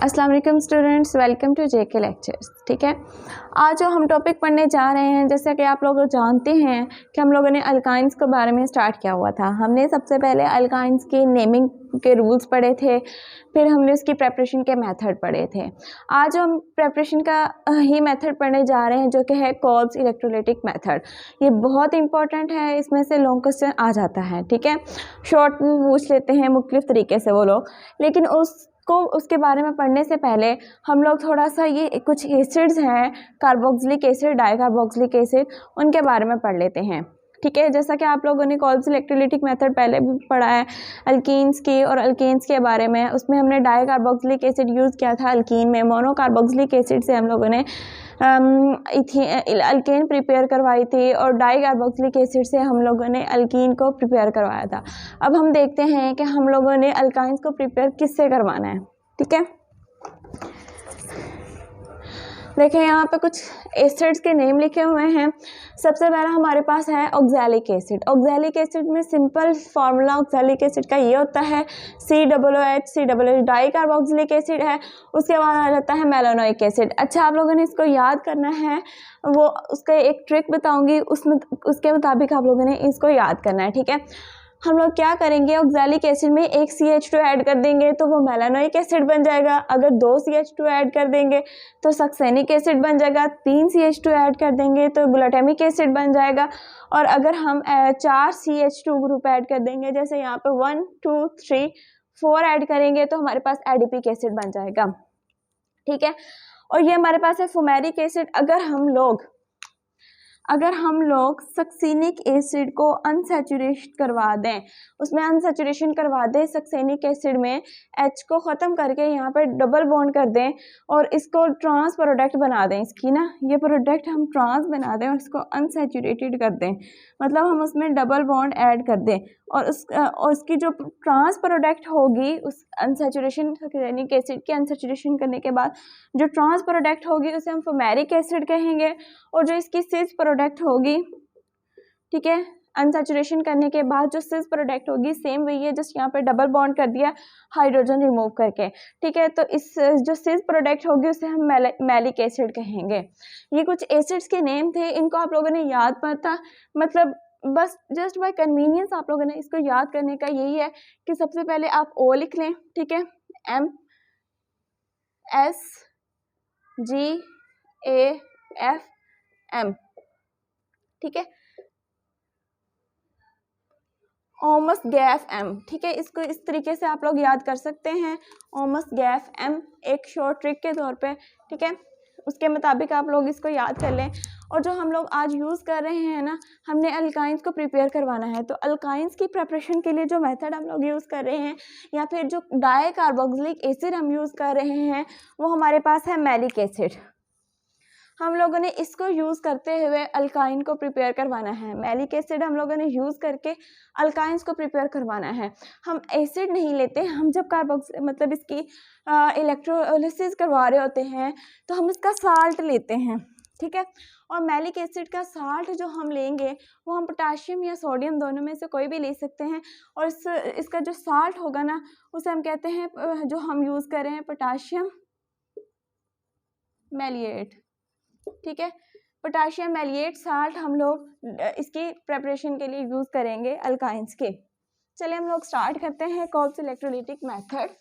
अस्सलाम वालेकुम students, welcome to JK lectures. ठीक है, आज जो हम टॉपिक पढ़ने जा रहे हैं, जैसे कि आप लोग जानते हैं कि हम लोगों ने अल्काइंस के बारे में स्टार्ट किया हुआ था। हमने सबसे पहले अल्काइंस की नेमिंग के रूल्स पढ़े थे, फिर हमने उसकी प्रेपरेशन के मेथड पढ़े थे। आज हम प्रेपरेशन का ही मेथड पढ़ने जा रहे हैं, जो कि है कोल्ब्स इलेक्ट्रोलाइटिक मेथड। ये बहुत इंपॉर्टेंट है, इसमें से लॉन्ग क्वेश्चन आ जाता है। ठीक है, शॉर्ट में पूछ लेते हैं मुख्तलिफ तरीके से वो लोग, लेकिन उसके बारे में पढ़ने से पहले हम लोग थोड़ा सा ये कुछ एसिड्स हैं, कार्बोक्सिलिक एसिड, डाइकार्बोक्सिलिक एसिड, उनके बारे में पढ़ लेते हैं। ठीक है, जैसा कि आप लोगों ने कोल्ब्स इलेक्ट्रोलाइटिक मेथड पहले भी पढ़ा है अल्कीन्स की और अल्केन्स के बारे में। उसमें हमने डाइकार्बोक्सिलिक एसिड यूज़ किया था अल्कीन में, मोनोकार्बोक्सिलिक एसिड से हम लोगों ने अल्केन प्रिपेयर करवाई थी और डाइकार्बोक्सिलिक एसिड से हम लोगों ने अल्कीन को प्रिपेयर करवाया था। अब हम देखते हैं कि हम लोगों ने अल्काइंस को प्रिपेयर किससे करवाना है। ठीक है, देखें यहाँ पे कुछ एसिड्स के नेम लिखे हुए हैं। सबसे पहला हमारे पास है ऑक्सैलिक एसिड। ऑक्सैलिक एसिड में सिंपल फार्मूला ऑक्सैलिक एसिड का ये होता है COOH डाइकार्बोक्सिलिक एसिड है। उसके बाद आ जाता है मेलानोइक एसिड। अच्छा, आप लोगों ने इसको याद करना है, वो उसका एक ट्रिक बताऊंगी, उसके मुताबिक आप लोगों ने इसको याद करना है। ठीक है, हम लोग क्या करेंगे, ऑक्सैलिक एसिड में एक CH2 ऐड कर देंगे तो वो मेलानोइक एसिड बन जाएगा। अगर 2 CH2 ऐड कर देंगे तो सक्सेनिक एसिड बन जाएगा। 3 CH2 ऐड कर देंगे तो ग्लूटामिक एसिड बन जाएगा। और अगर हम 4 CH2 ग्रुप ऐड कर देंगे, जैसे यहाँ पे 1 2 3 4 ऐड करेंगे तो हमारे पास एडिपिक एसिड बन जाएगा। ठीक है, और ये हमारे पास है फुमेरिक एसिड। अगर हम लोग सक्सेनिक एसिड को अनसैचुरेशन करवा दें, उसमें अनसैचुरेशन करवा दें सक्सेनिक एसिड में, H को ख़त्म करके यहाँ पे डबल बॉन्ड कर दें और इसको ट्रांस प्रोडक्ट बना दें, इसकी ना ये प्रोडक्ट हम ट्रांस बना दें और इसको अनसैचुरेटेड कर दें, मतलब हम उसमें डबल बॉन्ड ऐड कर दें और उसकी जो ट्रांस प्रोडक्ट होगी, उस अनसैचुरेशन सक्सेनिक एसिड के अनसैचुरेशन करने के बाद जो ट्रांस प्रोडक्ट होगी उसे हम फुमेरिक एसिड कहेंगे। और जो इसकी सिस प्रोडक्ट होगी, ठीक है, अनसैचुरेशन करने के बाद जो सिस प्रोडक्ट होगी सेम वही है, जस्ट यहाँ पे डबल बॉन्ड कर दिया हाइड्रोजन रिमूव करके। ठीक है, तो इस जो सिस प्रोडक्ट होगी उसे हम मैलिक एसिड कहेंगे। ये कुछ एसिड्स के नेम थे, इनको आप लोगों ने याद पता, मतलब बस जस्ट बाय कन्वीनियंस आप लोगों ने इसको याद करने का यही है कि सबसे पहले आप O लिख लें। ठीक है, MSGAFM। ठीक है, ओमस गैफ एम। ठीक है, इसको इस तरीके से आप लोग याद कर सकते हैं, ओमस गैफ एम, एक शॉर्ट ट्रिक के तौर पे। ठीक है, उसके मुताबिक आप लोग इसको याद कर लें। और जो हम लोग आज यूज़ कर रहे हैं ना, हमने अल्काइंस को प्रिपेयर करवाना है, तो अल्काइंस की प्रिपरेशन के लिए जो मेथड हम लोग यूज़ कर रहे हैं या फिर जो डाइकार्बोक्सिलिक एसिड हम यूज़ कर रहे हैं, वो हमारे पास है मैलिक एसिड। हम लोगों ने इसको यूज़ करते हुए अल्काइन को प्रिपेयर करवाना है। मैलिक एसिड हम लोगों ने यूज़ करके अल्काइंस को प्रिपेयर करवाना है। हम एसिड नहीं लेते, हम जब मतलब इसकी इलेक्ट्रोलिसिस करवा रहे होते हैं तो हम इसका साल्ट लेते हैं। ठीक है, और मैलिक एसिड का साल्ट जो हम लेंगे वो हम पोटाशियम या सोडियम दोनों में से कोई भी ले सकते हैं। और इसका जो साल्ट होगा ना, उसे हम कहते हैं, जो हम यूज़ कर रहे हैं, पोटाशियम मैलिएट। ठीक है, पोटाशियम मैलिएट साल्ट हम लोग इसकी प्रेपरेशन के लिए यूज़ करेंगे अल्काइंस के। चलिए हम लोग स्टार्ट करते हैं Kolbe's electrolytic method.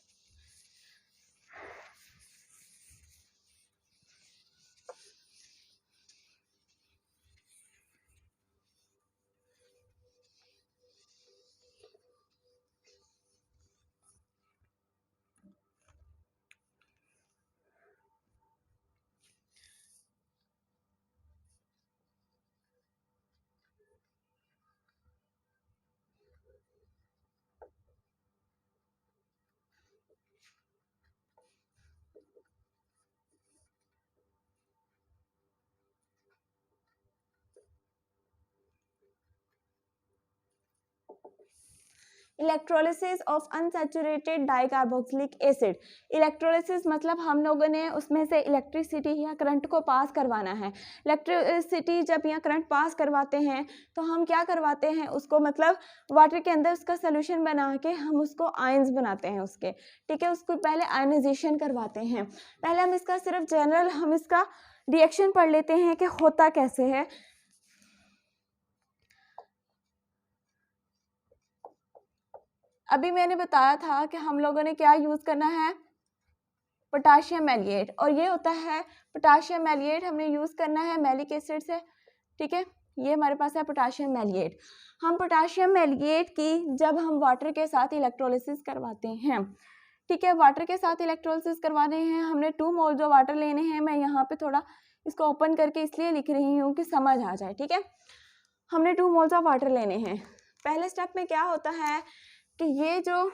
Electrolysis of unsaturated dicarboxylic acid. Electrolysis मतलब हम लोगों ने उसमें से इलेक्ट्रिसिटी या करंट को पास करवाना है। इलेक्ट्रिसिटी जब यहाँ करंट पास करवाते हैं तो हम क्या करवाते हैं उसको, मतलब वाटर के अंदर उसका सोल्यूशन बना के हम उसको आयंस बनाते हैं उसके, ठीक है। उसको पहले आयनाइजेशन करवाते हैं। पहले हम इसका सिर्फ जनरल हम इसका रिएक्शन पढ़ लेते हैं कि होता कैसे है। अभी मैंने बताया था कि हम लोगों ने क्या यूज़ करना है, पोटाशियम मैलिएट, और ये होता है पोटाशियम मैलिएट हमने यूज़ करना है मैलिक एसिड से, ठीक है। ये हमारे पास है पोटाशियम मैलिएट। हम पोटाशियम मैलिएट की जब हम वाटर के साथ इलेक्ट्रोलिसिस करवाते हैं, ठीक है, वाटर के साथ इलेक्ट्रोलिसिस करवाने हैं, हमने 2 मोल जो वाटर लेने हैं। मैं यहाँ पे थोड़ा इसको ओपन करके इसलिए लिख रही हूँ कि समझ आ जाए, ठीक है। हमने 2 मोल्स ऑफ वाटर लेने हैं। पहले स्टेप में क्या होता है कि ये जो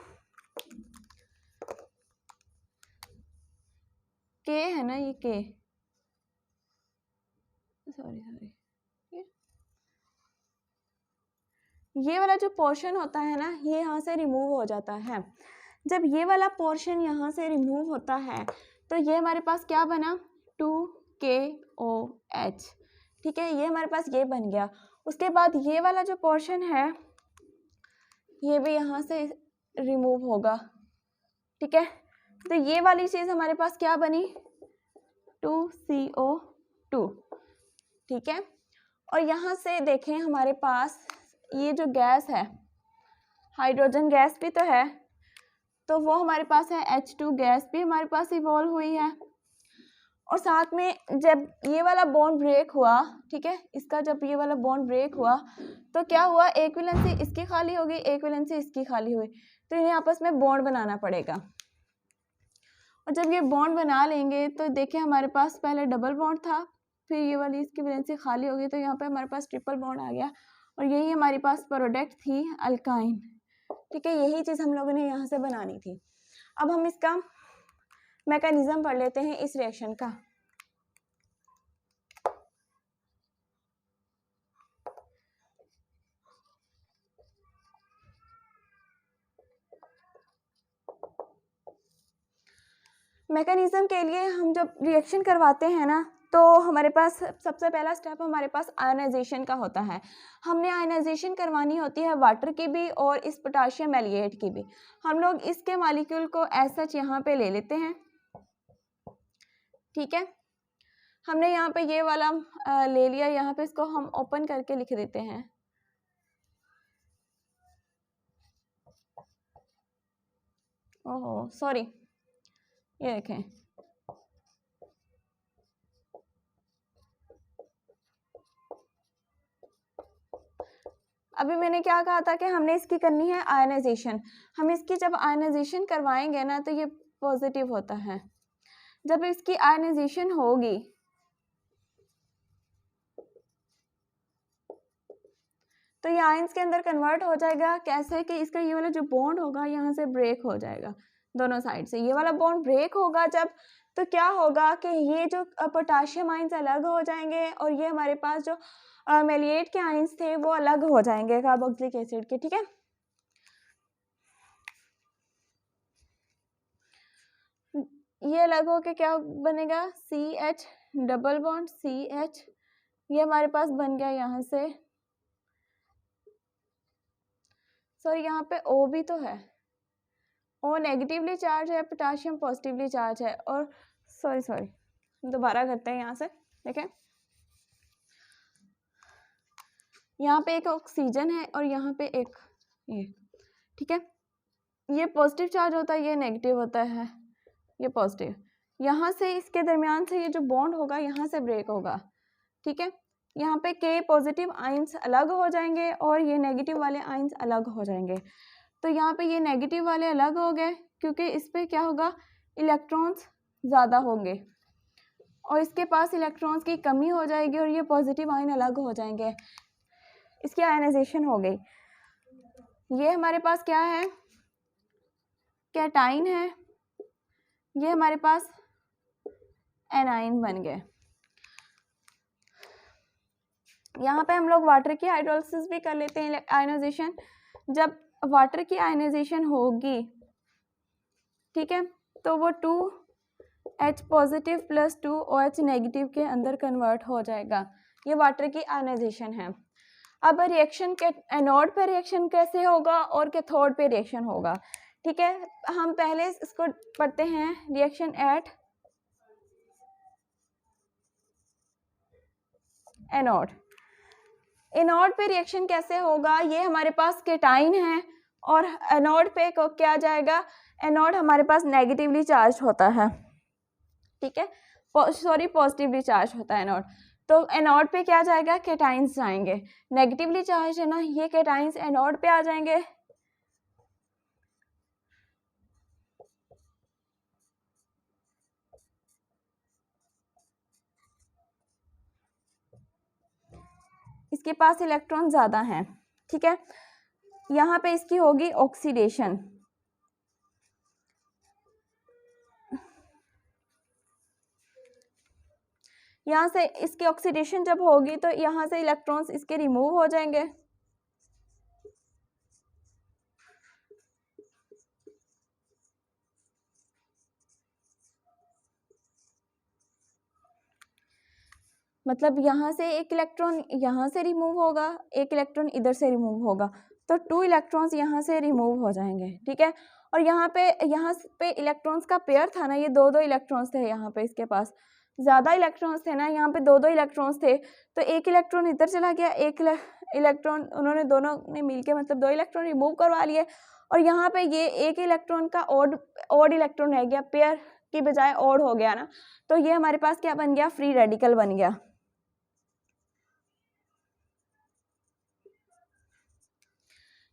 के है ना, ये के, सॉरी ये वाला जो पोर्शन होता है ना, ये यहाँ से रिमूव हो जाता है। जब ये वाला पोर्शन यहाँ से रिमूव होता है तो ये हमारे पास क्या बना, 2KOH, ठीक है। ये हमारे पास ये बन गया। उसके बाद ये वाला जो पोर्शन है ये भी यहाँ से रिमूव होगा, ठीक है। तो ये वाली चीज़ हमारे पास क्या बनी, 2CO2, ठीक है। और यहाँ से देखें हमारे पास ये जो गैस है, हाइड्रोजन गैस भी तो है, तो वो हमारे पास है H2 गैस भी हमारे पास इवॉल्व हुई है। और साथ में जब ये वाला बॉन्ड ब्रेक हुआ, ठीक है, इसका जब ये वाला बॉन्ड ब्रेक हुआ तो क्या हुआ, एक वैलेंसी इसकी खाली होगी, एक वैलेंसी इसकी खाली हुई, तो इन्हें आपस में बॉन्ड बनाना पड़ेगा। और जब ये बॉन्ड बना लेंगे तो देखिए हमारे पास पहले डबल बॉन्ड था, फिर ये वाली इसकी वैलेंसी खाली होगी तो यहाँ पे हमारे पास ट्रिपल बॉन्ड आ गया, और यही हमारे पास प्रोडक्ट थी अल्काइन, ठीक है। यही चीज़ हम लोगों ने यहाँ से बनानी थी। अब हम इसका मैकेनिज्म पढ़ लेते हैं इस रिएक्शन का। मैकेनिज्म के लिए हम जब रिएक्शन करवाते हैं ना तो हमारे पास सबसे पहला स्टेप हमारे पास आयनाइजेशन का होता है। हमने आयनाइजेशन करवानी होती है वाटर की भी और इस पोटाशियम मैलिएट की भी। हम लोग इसके मॉलिक्यूल को एज सच यहाँ पे ले लेते हैं, ठीक है। हमने यहाँ पे ये वाला ले लिया, यहाँ पे इसको हम ओपन करके लिख देते हैं। ओहो सॉरी, ये देखें, अभी मैंने क्या कहा था कि हमने इसकी करनी है आयनाइजेशन। हम इसकी जब आयनाइजेशन करवाएंगे ना तो ये पॉजिटिव होता है। जब इसकी आयनाइजेशन होगी तो ये आयंस के अंदर कन्वर्ट हो जाएगा। कैसे कि इसका ये वाला जो बॉन्ड होगा यहाँ से ब्रेक हो जाएगा, दोनों साइड से ये वाला बॉन्ड ब्रेक होगा जब, तो क्या होगा कि ये जो पोटाशियम आयंस अलग हो जाएंगे और ये हमारे पास जो मैलिएट के आयंस थे वो अलग हो जाएंगे कार्बोक्सिलिक एसिड के, ठीक है। ये अलग होके क्या बनेगा, CH डबल बॉन्ड CH, ये हमारे पास बन गया यहाँ से, सॉरी यहाँ पे O भी तो है, O नेगेटिवली चार्ज है, पोटाशियम पॉजिटिवली चार्ज है। और सॉरी दोबारा करते हैं यहाँ से, देखें यहाँ पे एक ऑक्सीजन है और यहाँ पे एक ये, ठीक है। ये पॉजिटिव चार्ज होता है, ये नेगेटिव होता है, ये पॉजिटिव। यहाँ से इसके दरमियान से ये जो बॉन्ड होगा यहाँ से ब्रेक होगा, ठीक है। यहाँ पे के पॉजिटिव आयंस अलग हो जाएंगे और ये नेगेटिव वाले आयंस अलग हो जाएंगे। तो यहाँ पे ये नेगेटिव वाले अलग हो गए क्योंकि इस पे क्या होगा, इलेक्ट्रॉन्स ज़्यादा होंगे और इसके पास इलेक्ट्रॉन्स की कमी हो जाएगी और ये पॉजिटिव आयन अलग हो जाएंगे। इसकी आयनाइजेशन हो गई। ये हमारे पास क्या है, कैटाइन है, ये हमारे पास एनाइन बन गए। यहाँ पे हम लोग वाटर की हाइड्रोलिसिस भी कर लेते हैं आयनाइजेशन। जब वाटर की आयनाइजेशन होगी, ठीक है, तो वो 2H positive plus 2OH negative के अंदर कन्वर्ट हो जाएगा। ये वाटर की आयनाइजेशन है। अब रिएक्शन के एनोड पे रिएक्शन कैसे होगा और कैथोड पे रिएक्शन होगा, ठीक है। हम पहले इसको पढ़ते हैं, रिएक्शन एट एनोड। एनोड पे रिएक्शन कैसे होगा, ये हमारे पास केटाइन है और एनोड पे क्या जाएगा, एनोड हमारे पास नेगेटिवली चार्ज होता है, ठीक है, सॉरी पॉजिटिवली चार्ज होता है एनोड। तो एनोड पे क्या जाएगा, केटाइंस जाएंगे, नेगेटिवली चार्ज है ना, ये केटाइंस एनोड पे आ जाएंगे। इसके पास इलेक्ट्रॉन ज्यादा हैं, ठीक है, यहाँ पे इसकी होगी ऑक्सीडेशन। यहाँ से इसकी ऑक्सीडेशन जब होगी तो यहाँ से इलेक्ट्रॉन्स इसके रिमूव हो जाएंगे। मतलब यहाँ से एक इलेक्ट्रॉन यहाँ से रिमूव होगा, एक इलेक्ट्रॉन इधर से रिमूव होगा, तो 2 इलेक्ट्रॉन्स यहाँ से रिमूव हो जाएंगे, ठीक है। और यहाँ पे इलेक्ट्रॉन्स का पेयर था ना, ये 2-2 इलेक्ट्रॉन्स थे, यहाँ पे इसके पास ज़्यादा इलेक्ट्रॉन्स थे ना, यहाँ पे 2-2 इलेक्ट्रॉन्स थे, तो एक इलेक्ट्रॉन इधर चला गया, एक इलेक्ट्रॉन उन्होंने दोनों ने मिलके मतलब 2 इलेक्ट्रॉन रिमूव करवा लिए, और यहाँ पे ये एक इलेक्ट्रॉन का ऑड इलेक्ट्रॉन रह गया, पेयर की बजाय ऑड हो गया ना, तो ये हमारे पास क्या बन गया, फ्री रेडिकल बन गया।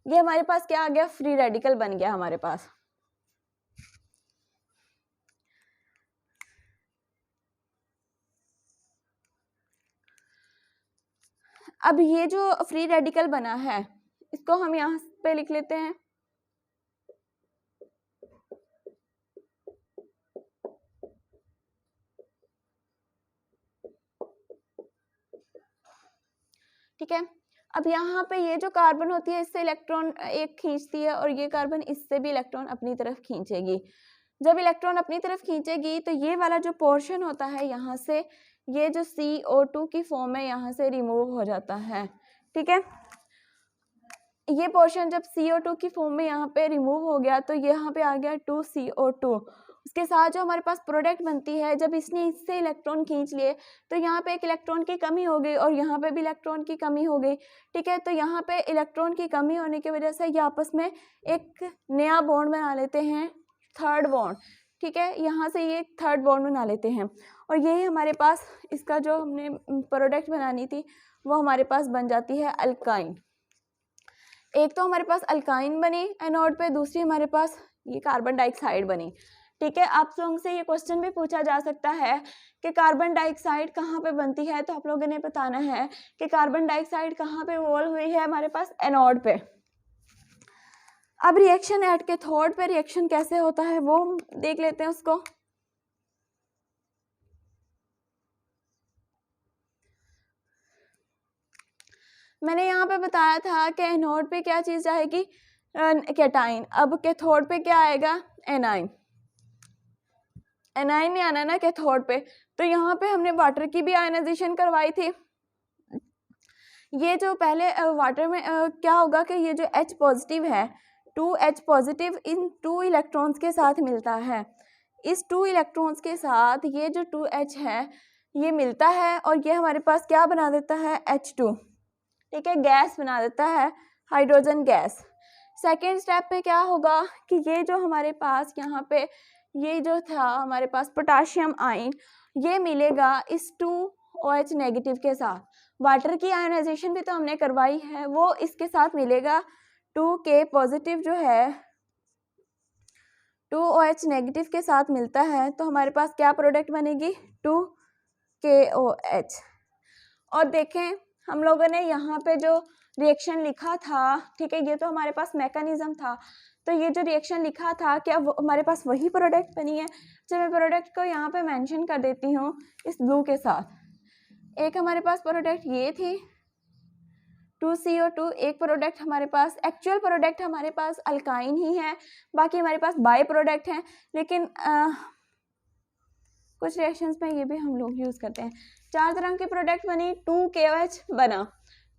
ये हमारे पास क्या आ गया, फ्री रेडिकल बन गया हमारे पास। अब ये जो फ्री रेडिकल बना है इसको हम यहाँ पे लिख लेते हैं, ठीक है। अब यहाँ पे ये जो कार्बन होती है इससे इलेक्ट्रॉन एक खींचती है और ये कार्बन इससे भी इलेक्ट्रॉन अपनी तरफ खींचेगी। जब इलेक्ट्रॉन अपनी तरफ खींचेगी तो ये वाला जो पोर्शन होता है यहाँ से, ये जो CO2 की फॉर्म में यहाँ से रिमूव हो जाता है, ठीक है। ये पोर्शन जब CO2 की फॉर्म में यहाँ पे रिमूव हो गया तो यहाँ पे आ गया 2CO2। उसके साथ जो हमारे पास प्रोडक्ट बनती है, जब इसने इससे इलेक्ट्रॉन खींच लिए तो यहाँ पे एक इलेक्ट्रॉन की कमी हो गई और यहाँ पे भी इलेक्ट्रॉन की कमी हो गई, ठीक है। तो यहाँ पे इलेक्ट्रॉन की कमी होने की वजह से ये आपस में एक नया बॉन्ड बना लेते हैं, थर्ड बॉन्ड, ठीक है। यहाँ से ये थर्ड बॉन्ड बना लेते हैं और यही हमारे पास इसका जो हमने प्रोडक्ट बनानी थी वो हमारे पास बन जाती है अल्काइन। एक तो हमारे पास अल्काइन बनी एनोड पे, दूसरी हमारे पास ये कार्बन डाइऑक्साइड बनी, ठीक है। आप लोगों से ये क्वेश्चन भी पूछा जा सकता है कि कार्बन डाइऑक्साइड कहाँ पे बनती है, तो आप लोगों ने बताना है कि कार्बन डाइऑक्साइड कहाँ पे इवॉल्व हुई है, हमारे पास एनोड पे। अब रिएक्शन एट कैथोड पे रिएक्शन कैसे होता है वो देख लेते हैं उसको। मैंने यहाँ पे बताया था कि एनोड पे क्या चीज आएगी, कैटाइन। अब कैथोड पे क्या आएगा, एनाइन। एनाइन नहीं आना ना कैथोड पे, तो यहाँ पे हमने वाटर की भी आयनाइजेशन करवाई थी। ये जो पहले वाटर में क्या होगा कि ये जो H पॉजिटिव है, 2H पॉजिटिव इन 2 इलेक्ट्रॉन्स के साथ मिलता है। इस 2 इलेक्ट्रॉन्स के साथ ये जो 2H है ये मिलता है और ये हमारे पास क्या बना देता है, H2, ठीक है, गैस बना देता है, हाइड्रोजन गैस। सेकेंड स्टेप पे क्या होगा कि ये जो हमारे पास यहाँ पे ये जो था हमारे पास पोटाशियम आयन, ये मिलेगा इस 2OH नेगेटिव के साथ। वाटर की आयनाइजेशन भी तो हमने करवाई है, वो इसके साथ मिलेगा 2K पॉजिटिव जो है 2OH नेगेटिव के साथ मिलता है, तो हमारे पास क्या प्रोडक्ट बनेगी, 2KOH। और देखें हम लोगों ने यहाँ पे जो रिएक्शन लिखा था, ठीक है, ये तो हमारे पास मैकेनिज्म था, तो ये जो रिएक्शन लिखा था क्या वो हमारे पास वही प्रोडक्ट बनी है। जब मैं प्रोडक्ट को यहाँ पे मेंशन कर देती हूँ इस ब्लू के साथ, एक हमारे पास प्रोडक्ट ये थी 2CO2 एक प्रोडक्ट हमारे पास, एक्चुअल प्रोडक्ट हमारे पास अल्काइन ही है, बाकी हमारे पास बाय प्रोडक्ट हैं, लेकिन कुछ रिएक्शंस में ये भी हम लोग यूज़ करते हैं। 4 तरह के प्रोडक्ट बनी, 2KOH बना,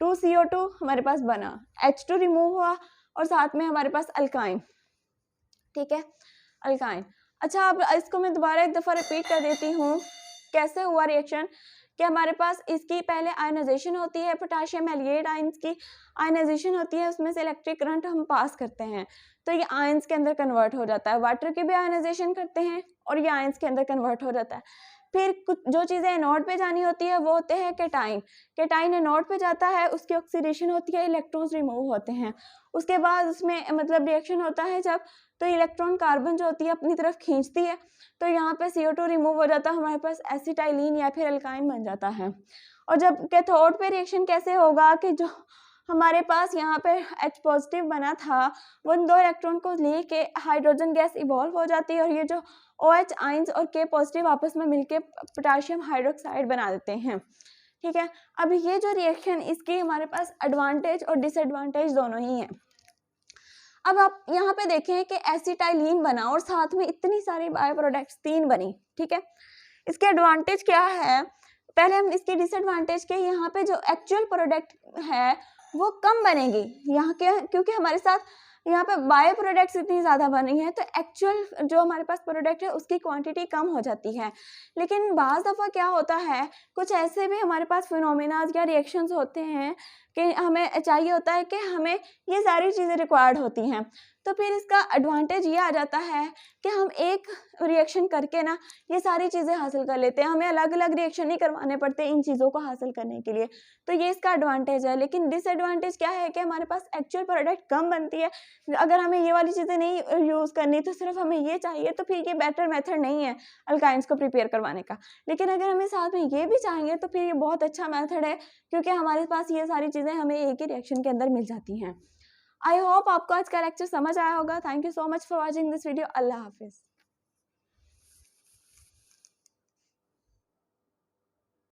2CO2 हमारे पास बना, H2 रिमूव हुआ और साथ में हमारे पास अल्काइन, ठीक है, अल्काइन। अच्छा, अब इसको मैं दोबारा एक दफ़ा रिपीट कर देती हूँ कैसे हुआ रिएक्शन, कि हमारे पास इसकी पहले आयनाइजेशन होती है, पोटाशियम एलिएट आयंस की आयनाइजेशन होती है, उसमें से इलेक्ट्रिक करंट हम पास करते हैं तो ये आयंस के अंदर कन्वर्ट हो जाता है। वाटर की भी आयनाइजेशन करते हैं और ये आयंस के अंदर कन्वर्ट हो जाता है। फिर कुछ जो चीज़ें एनोड पे जानी होती है वो होते हैं कैटाइन, कैटाइन एनोड पे जाता है, उसकी ऑक्सीडेशन होती है, इलेक्ट्रॉन्स रिमूव होते हैं। उसके बाद उसमें मतलब रिएक्शन होता है जब, तो इलेक्ट्रॉन कार्बन जो होती है अपनी तरफ खींचती है, तो यहाँ पे CO2 रिमूव हो जाता है, हमारे पास एसिटाइलिन या फिर अल्काइन बन जाता है। और जब कैथोड पे रिएक्शन कैसे होगा कि जो हमारे पास यहाँ पे H पॉजिटिव बना था, वो इन 2 इलेक्ट्रॉन को लेके हाइड्रोजन गैस इवॉल्व हो जाती है और ये जो OH आइंस और K पॉजिटिव आपस में मिलके पोटाशियम हाइड्रोक्साइड बना देते हैं, ठीक है। अब ये जो रिएक्शन, इसकी हमारे पास एडवांटेज और डिसएडवांटेज दोनों ही हैं। अब आप यहाँ पे देखें कि एसिटाइलिन बना और साथ में इतनी सारी बायो प्रोडक्ट्स 3 बनी, ठीक है। इसके एडवांटेज क्या है, पहले हम इसके डिसएडवांटेज के, यहाँ पे जो एक्चुअल प्रोडक्ट है वो कम बनेगी यहाँ के, क्योंकि हमारे साथ यहाँ पे बायो प्रोडक्ट्स इतनी ज़्यादा बनी है तो एक्चुअल जो हमारे पास प्रोडक्ट है उसकी क्वांटिटी कम हो जाती है। लेकिन बाज़ दफ़ा क्या होता है, कुछ ऐसे भी हमारे पास फिनोमेनाज या रिएक्शंस होते हैं कि हमें चाहिए होता है कि हमें ये सारी चीज़ें रिक्वायर्ड होती हैं, तो फिर इसका एडवांटेज ये आ जाता है कि हम एक रिएक्शन करके ना ये सारी चीज़ें हासिल कर लेते हैं, हमें अलग अलग रिएक्शन नहीं करवाने पड़ते इन चीज़ों को हासिल करने के लिए, तो ये इसका एडवांटेज है। लेकिन डिसएडवांटेज क्या है कि हमारे पास एक्चुअल प्रोडक्ट कम बनती है, अगर हमें ये वाली चीज़ें नहीं यूज़ करनी तो सिर्फ हमें ये चाहिए, तो फिर ये बेटर मेथड नहीं है अल्काइंस को प्रिपेयर करवाने का। लेकिन अगर हमें साथ में ये भी चाहिए तो फिर ये बहुत अच्छा मेथड है, क्योंकि हमारे पास ये सारी चीज़ें हमें एक ही रिएक्शन के अंदर मिल जाती हैं। आई होप आपको आज का लेक्चर समझ आया होगा। Thank you so much for watching this video. अल्लाह हाफिज़।